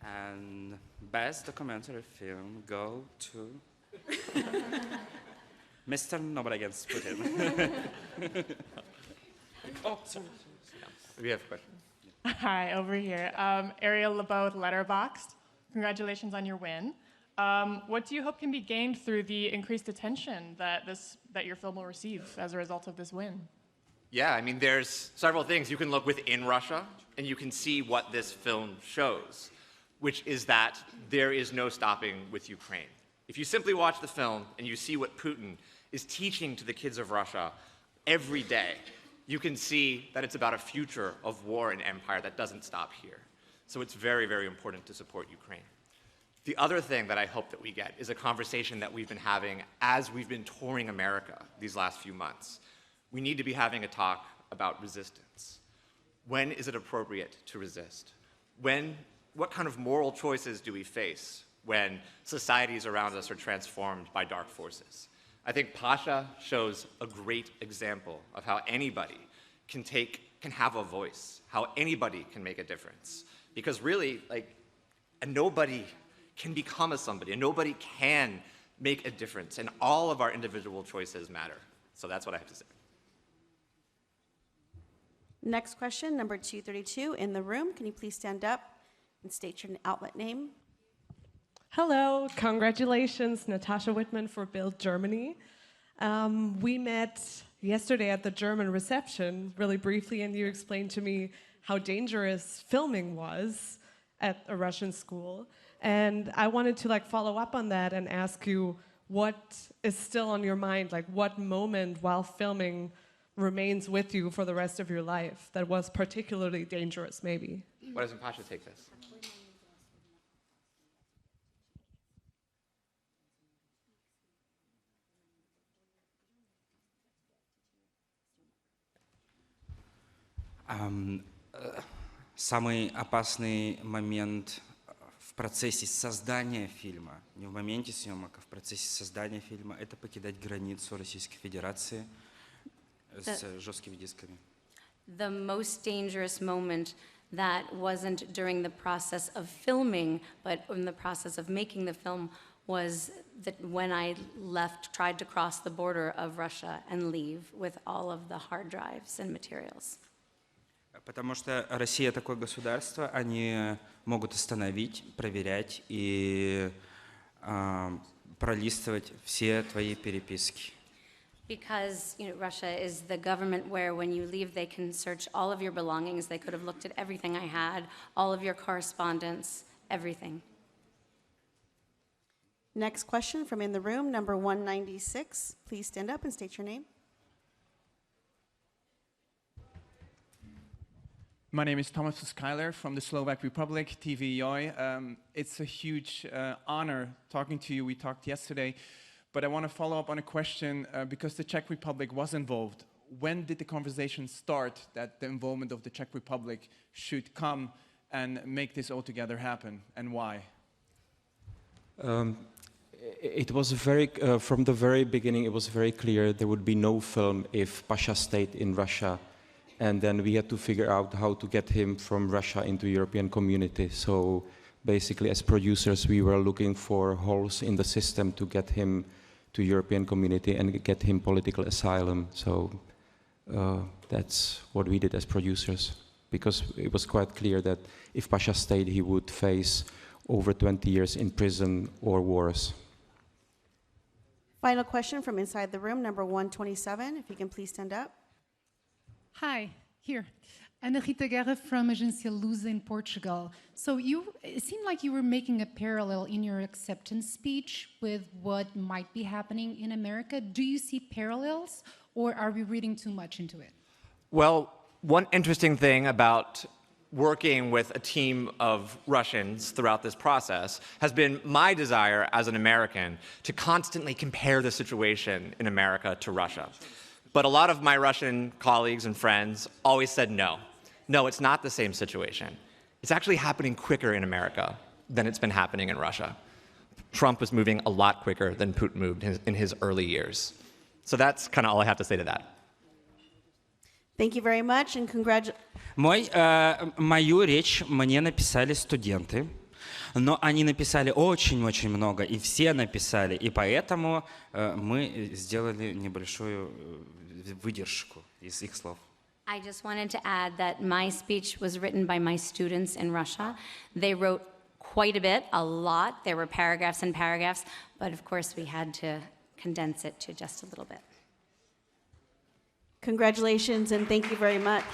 And best documentary film go to Mr. Nobody Against Putin. Oh, sorry. We have a question. Hi, over here. Ariel LeBeau with Letterboxd. Congratulations on your win. What do you hope can be gained through the increased attention that your film will receive as a result of this win? Yeah, I mean, there's several things. You can look within Russia, and you can see what this film shows, which is that there is no stopping with Ukraine. If you simply watch the film and you see what Putin is teaching to the kids of Russia every day, you can see that it's about a future of war and empire that doesn't stop here. So it's very, very important to support Ukraine. The other thing that I hope that we get is a conversation that we've been having as we've been touring America these last few months. We need to be having a talk about resistance. When is it appropriate to resist? What kind of moral choices do we face when societies around us are transformed by dark forces? I think Pasha shows a great example of how anybody can have a voice, how anybody can make a difference. Because really, a nobody can become a somebody, and nobody can make a difference, and all of our individual choices matter. So that's what I have to say. Next question, number 232 in the room. Can you please stand up and state your outlet name? Hello, congratulations, Natasha Whitman for Build Germany. We met yesterday at the German reception really briefly, and you explained to me how dangerous filming was at a Russian school. And I wanted to follow up on that and ask you what is still on your mind, what moment while filming remains with you for the rest of your life that was particularly dangerous, maybe? Why doesn't Pasha take this? Самый опасный момент в процессе создания фильма, не в моменте съемок, а в процессе создания фильма, это покидать границу Российской Федерации с жесткими дисками. The most dangerous moment that wasn't during the process of filming, but in the process of making the film, was that when I tried to cross the border of Russia and leave with all of the hard drives and materials. Потому что Россия такое государство, они могут остановить, проверять и пролистывать все твои переписки. Because Russia is the government where when you leave they can search all of your belongings. They could have looked at everything I had, all of your correspondence, everything. Next question from in the room, number 196. Please stand up and state your name. My name is Thomas Schuyler from the Slovak Republic, TVJ. It's a huge honor talking to you. We talked yesterday, but I want to follow up on a question because the Czech Republic was involved. When did the conversation start that the involvement of the Czech Republic should come and make this altogether happen, and why? It was from the very beginning, it was very clear there would be no film if Pasha stayed in Russia. And then we had to figure out how to get him from Russia into European community. So basically, as producers, we were looking for holes in the system to get him to European community and get him political asylum. So that's what we did as producers, because it was quite clear that if Pasha stayed, he would face over 20 years in prison or worse. Final question from inside the room, number 127. If you can please stand up. Hi, here. Ana Rita Guerra from Agência Lusa in Portugal. So it seemed like you were making a parallel in your acceptance speech with what might be happening in America. Do you see parallels, or are we reading too much into it? Well, one interesting thing about working with a team of Russians throughout this process has been my desire as an American to constantly compare the situation in America to Russia. But a lot of my Russian colleagues and friends always said no. No, it's not the same situation. It's actually happening quicker in America than it's been happening in Russia. Trump was moving a lot quicker than Putin moved in his early years. So that's kind of all I have to say to that. Thank you very much and congratulations. Мою речь мне написали студенты. Но они написали очень-очень много, и все написали, и поэтому мы сделали небольшую выдержку из их слов. I just wanted to add that my speech was written by my students in Russia. They wrote quite a bit, a lot. There were paragraphs and paragraphs, but of course we had to condense it to just a little bit. Congratulations and thank you very much.